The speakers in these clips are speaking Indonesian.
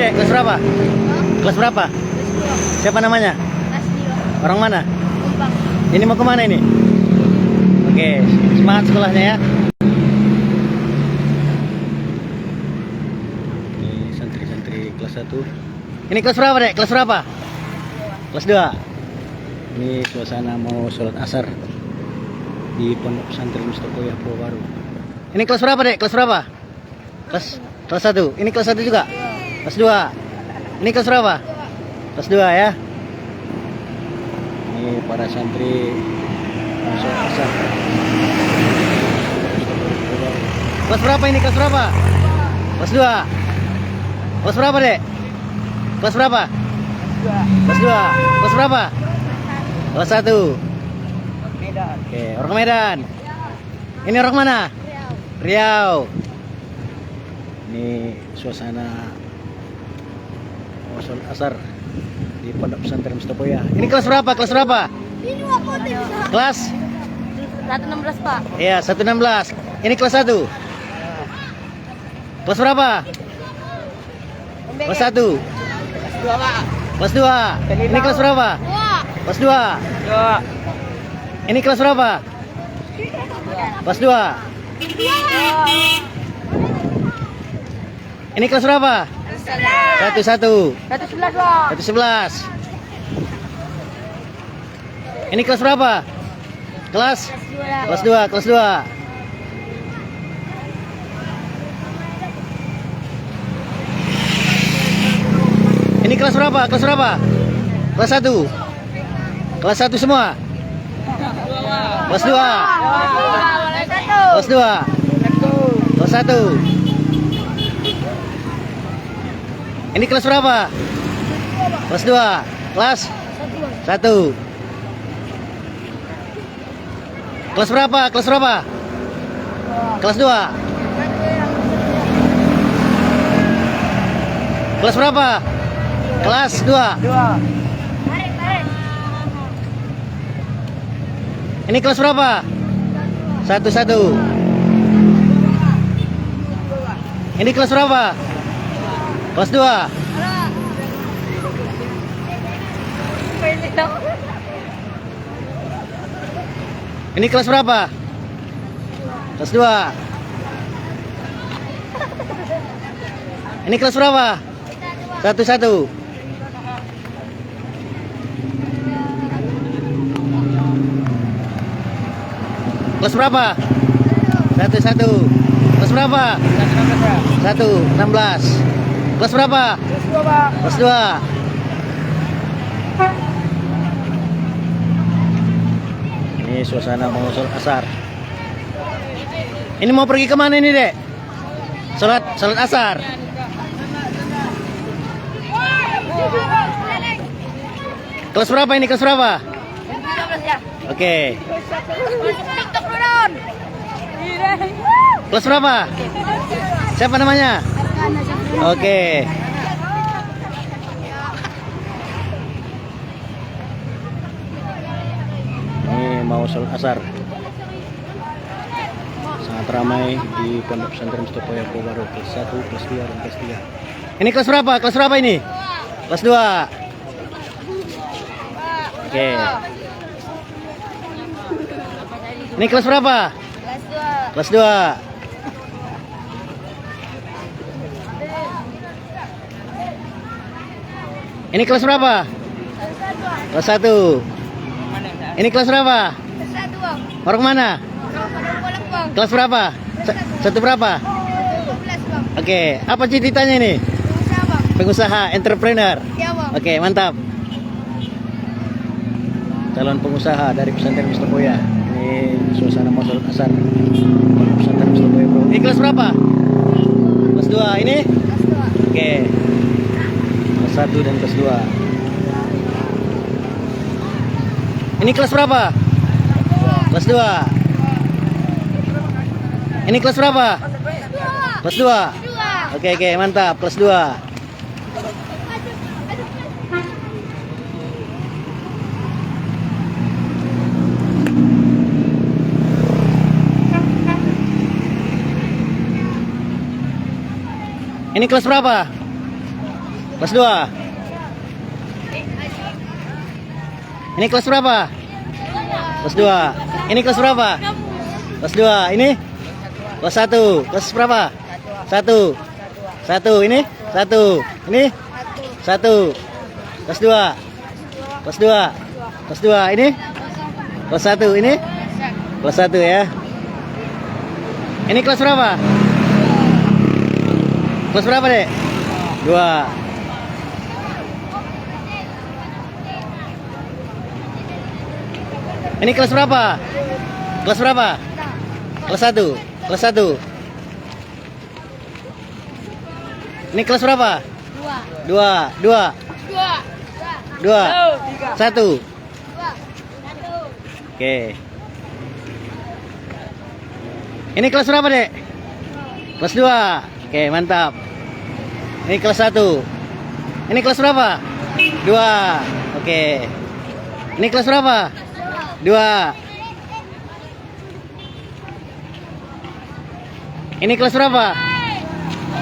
Dek? Kelas berapa? Kelas berapa? Siapa namanya? Orang mana? Ini mau kemana ini? Oke, semangat sekolahnya ya. Ini santri-santri kelas 1. Ini kelas berapa, Dek? Kelas berapa? Kelas 2. Ini suasana mau sholat asar di Pondok Pesantren Mustokoya Baru. Ini kelas berapa, Dek? Kelas berapa? Kelas 1. Ini kelas 1 juga? Kelas 2. Ini kelas berapa? Kelas 2 ya. Ini para santri sholat asar. Kelas berapa ini? Kelas berapa? Kelas 2. Kelas berapa, Dek? Kelas berapa? Kelas 2. Kelas berapa? Kelas 1. Oke, orang Medan. Ini orang mana? Riau. Ini suasana sholat asar di Pondok Pesantren Mustokoya. Ini kelas berapa? Kelas berapa? Kelas 116, Pak. Iya, 116. Ini kelas 1. Kelas berapa? Kelas 1. Kelas 2, Pak. Kelas 2. Ini kelas berapa? Kelas 2. Ini kelas berapa? Kelas 2. Ini kelas berapa? 1. 111, Pak. 111. Ini kelas berapa? Kelas 2. Kelas 2. Ini kelas berapa? Kelas berapa? Kelas 1. Kelas 1 semua. Kelas 2. Kelas 2. Kelas 1. Ini kelas berapa? Kelas 2. Kelas 1. Kelas berapa? Kelas berapa? Kelas 2. Kelas berapa? Kelas 2. Ini kelas berapa? 1. Ini kelas berapa? Kelas 2. Ini kelas berapa? Kelas 2. Ini kelas berapa? 1. Kelas berapa? 1. Kelas berapa? 1. 16. Kelas berapa? Kelas 2. Ini suasana mau sholat asar. Ini mau pergi kemana ini, Dek? Sholat asar. Kelas berapa ini? Kelas berapa? Oke. Kelas berapa? Siapa namanya? Oke. Ini mau sholat asar. Sangat ramai di Pondok Pesantren Mustokoya Baru kelas 1, kelas 2, dan kelas 3. Ini kelas berapa? Kelas berapa ini? Kelas 2. Oke. Ini kelas berapa? Kelas 2. Ini kelas berapa? Kelas 1. Ini kelas berapa? Orang mana? Kelas berapa? 1 berapa? Oke, apa cita-citanya ini? Pengusaha, entrepreneur. Oke, mantap. Calon pengusaha dari Pesantren Mustokoya. Ini suasana mau sholat asar Pesantren Mustokoya, bro. Ini kelas berapa? Kelas 2. Ini? Oke. Kelas 1 dan kelas 2. Ini kelas berapa? Kelas 2. Ini kelas berapa? Kelas 2. Oke, mantap. Kelas 2. Ini kelas berapa? Kelas 2. Ini kelas berapa? Kelas 2. Ini kelas berapa? Kelas 2. Ini kelas 1. Kelas berapa? 1. 1. Ini 1. Ini 1. Kelas 2. Kelas 2. Kelas 2. Ini kelas 1. Ini kelas 1 ya. Ini kelas berapa? Kelas berapa, Dek? 2. Ini kelas berapa? Kelas berapa? Kelas 1. Kelas 1. Ini kelas berapa? 2. 2. 2. 1. Oke. Ini kelas berapa, Dek? Kelas 2. Oke, mantap. Ini kelas 1. Ini kelas berapa? 2. Oke. Ini kelas berapa? 2. Ini kelas berapa?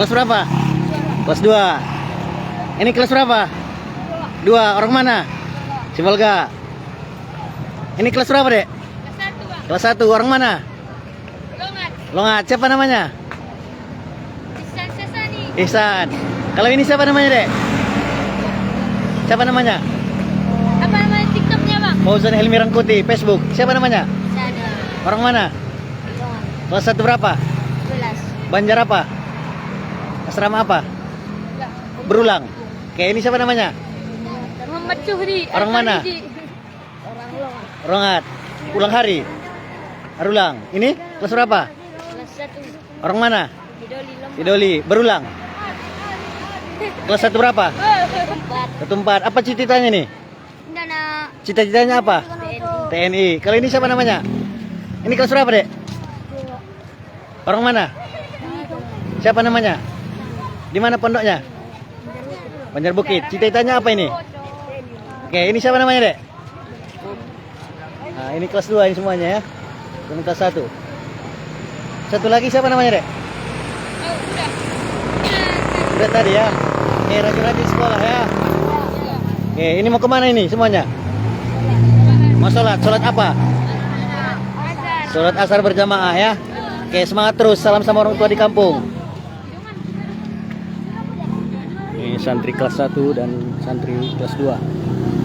Kelas berapa? Kelas 2. Ini kelas berapa? 2. Orang mana? Si Volga. Ini kelas berapa, Dek? Kelas 1. Orang mana? Longat. Siapa namanya? Ihsan. Kalau ini siapa namanya, Dek? Siapa namanya? Apa nama TikToknya, Bang? Fauzan Helmi Rangkuti, Facebook. Siapa namanya? Sana. Orang mana? Kelas 1 berapa? 11. Banjar apa? Asrama apa? Berulang. Oke, ini siapa namanya? Muhammad Zuhri. Orang mana? Orang Longat. Rongat. Ulang hari. Arulang. Ini kelas berapa? Kelas 1. Orang mana? Hidoli Lombok. Idoli. Berulang. Kelas 1 berapa? 4. 1 4. Apa cita-citanya nih? Dana. Cita-citanya apa? TNI. Kalau ini siapa namanya? Ini kelas berapa, Dek? Orang mana? Siapa namanya? Di mana pondoknya? Banjar Bukit. Cita-citanya apa ini? Oke, ini siapa namanya, Dek? Nah, ini kelas 2 ini semuanya ya. Dan kelas 1. Satu lagi siapa namanya, Dek? Udah tadi ya. Oke, rajin-rajin sekolah ya. Oke, ini mau kemana ini semuanya? Mau sholat. Sholat apa? Sholat asar berjamaah ya. Oke, semangat terus. Salam sama orang tua di kampung. Ini santri kelas 1 dan santri kelas 2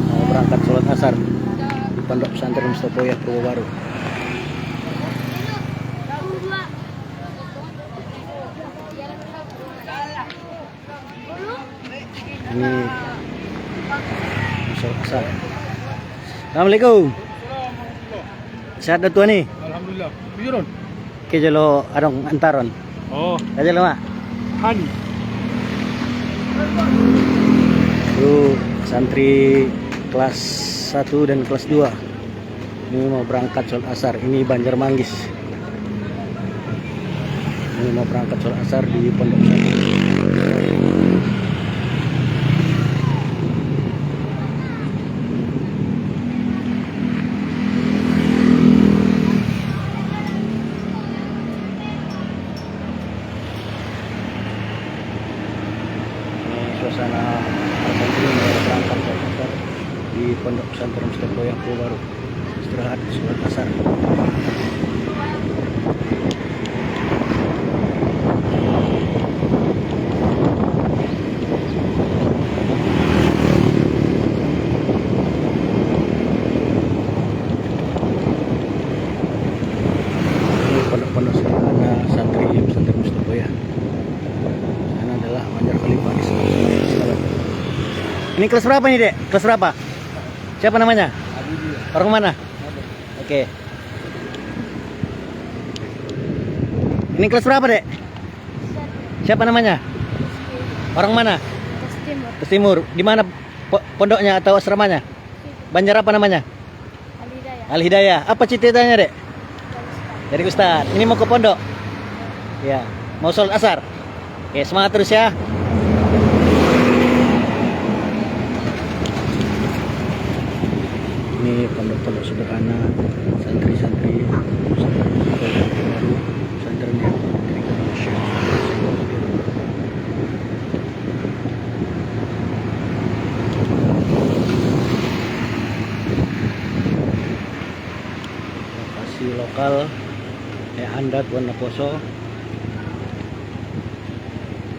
mau berangkat sholat asar di Pondok Pesantren Mustopoya Purwobaru. Ini sholat asar. Assalamualaikum. Sehat dah tuan ni? Alhamdulillah. Bujurun. Ke jelo adong antaron. Oh, Kaja lama. Han. Itu santri kelas 1 dan kelas 2. Ini mau berangkat sholat asar. Ini Banjarmanggis. Ini mau berangkat sholat asar di Pondok Pesantren. Suasana santri mau berangkat sholat asar di Pondok Pesantren Mustopoya Purwobaru. Istirahat sholat asar. Ini pondok-pondok sederhana santri Pesantren Mustopoya. Sana adalah Banjar Khalifah Islam. Ini kelas berapa nih, Dek? Kelas berapa? Siapa namanya? Orang mana? Oke. Ini kelas berapa, Dek? Siapa namanya? Orang mana? Timur. Kelas Timur. Di mana pondoknya atau asramanya? Banjar apa namanya? Alidaya. Al Hidayah. Apa cita-citanya, Dek? Dari Ustaz. Ini mau ke pondok? Ya. Mau sholat asar? Oke, semangat terus ya. Ini pondok-pondok sederhana santri-santri pesantrennya dari Syekh. lokal Anda Tuan Poso.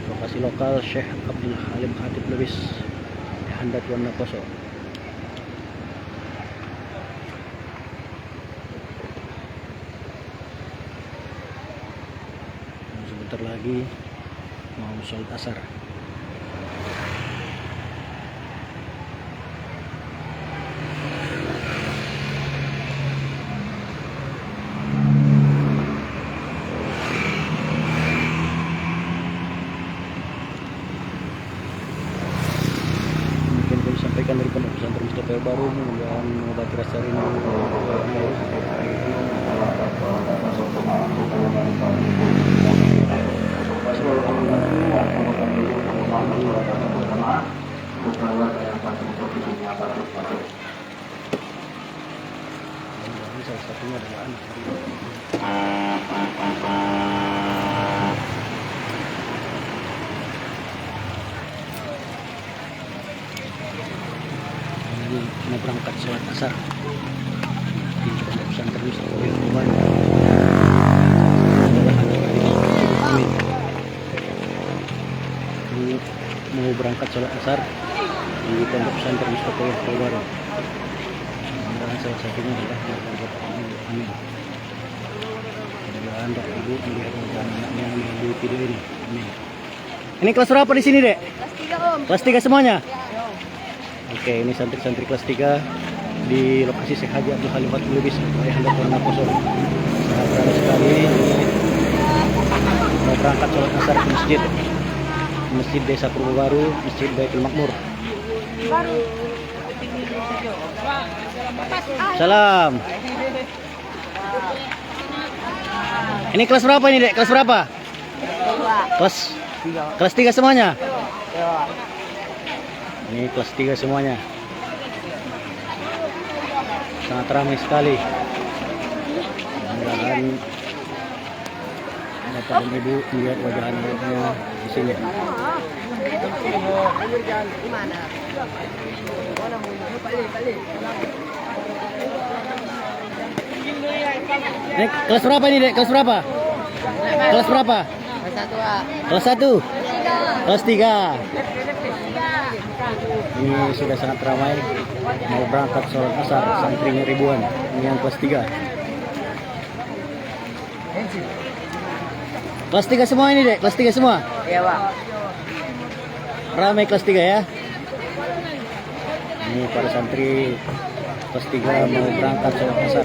Lokasi lokal Syekh Abdul Halim Khatib Lubis Anda Tuan Poso. Sebentar lagi mau sholat asar. Mungkin boleh sampaikan dari Pondok Pesantren Mustafa yang baru, mudah-mudahan mengobati rasa rindu. Salah satunya adalah anak. Ini mau berangkat sholat asar di Pondok Pesantren Mustafa yang baru. Ini mau berangkat sholat asar di Pondok Pesantren Mustafa yang baru. Salah satunya adalah amin. Semoga Anda ibu melihat anaknya melalui video ini. Amin. Ini kelas berapa di sini, Dek? Kelas 3 Om. Kelas 3 semuanya? Oke, ini santri-santri kelas 3 di lokasi Syekh Haji Abdul Halim Khatib Lubis oleh Anda Tuan Poso. Sangat ramai sekali. Mau berangkat sholat asar ke masjid Desa Purwo Baru, Masjid Baitul Makmur. Salam. Ini kelas berapa ini, Dek? Kelas berapa? Kelas 3 semuanya? Ini kelas 3 semuanya. Sangat ramai sekali. Mudah-mudahan Bapak dan Ibu melihat wajah anaknya di sini. Ini kelas berapa ini, Dek? Kelas berapa? Kelas berapa? Kelas 1. Kelas 3. Ini sudah sangat ramai. Mau berangkat sholat asar, santrinya ribuan. Ini yang kelas 3. Kelas 3 semua ini, Dek? Kelas 3 semua? Iya, Pak. Ramai kelas 3 ya. Ini para santri kelas 3 mau berangkat sholat asar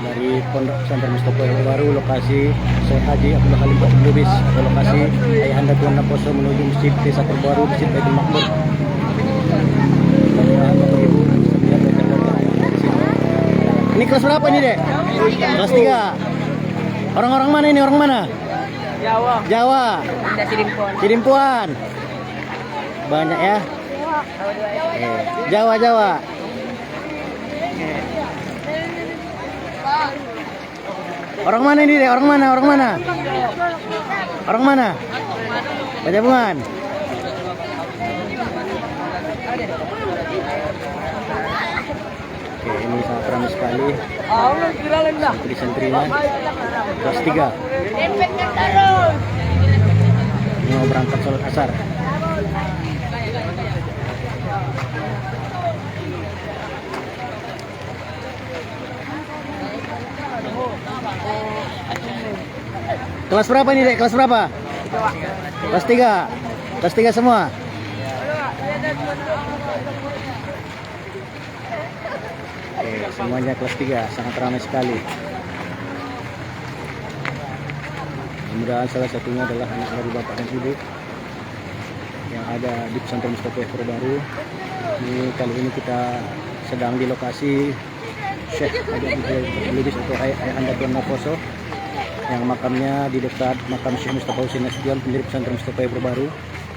dari Pondok Pesantren Mustafa yang baru, lokasi Syekh Haji Abdul Halim Khatib Lubis atau lokasi Ayahanda Tuan Poso menuju Masjid Desa Terbaru, Masjid Baitul Makmur. Ini kelas berapa ini, Dek? Kelas 3. Orang-orang mana ini? Orang mana? Jawa. Cirimpuan. Banyak ya. Jawa. Orang mana ini, Dek? Orang mana? Orang mana? Pajabungan. Oke, ini sangat ramai sekali. Santri-santrinya kelas 3. Ini mau berangkat sholat asar. Kelas berapa ini, Dek? Kelas berapa? Kelas 3. Kelas 3 semua? Oke, semuanya kelas 3. Sangat ramai sekali. Mudah-mudahan salah satunya adalah anak dari Bapak dan Ibu yang ada di Pesantren Mustafa yang baru. Ini kali ini kita sedang di lokasi Syekh Haji Abdul Halim Lubis atau Ayahanda Tuan Poso, yang makamnya di dekat makam Syekh Mustafa Husain Nasution, pendiri Pesantren Mustafa yang baru.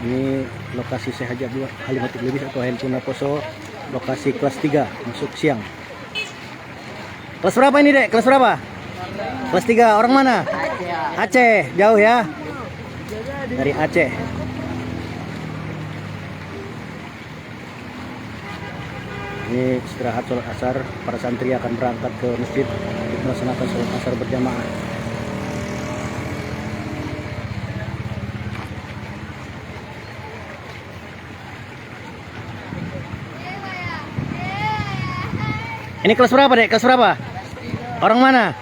Ini lokasi Syekh Haji Abdul Halim Khatib Lubis atau Ayahanda Tuan Poso, lokasi kelas 3 masuk siang. Kelas berapa ini, Dek? Kelas berapa? Kelas 3. Orang mana? Aceh. Jauh ya? Dari Aceh. Ini istirahat sholat asar, para santri akan berangkat ke masjid melaksanakan sholat asar berjamaah. Ini kelas berapa, Dek? Kelas berapa? Orang mana?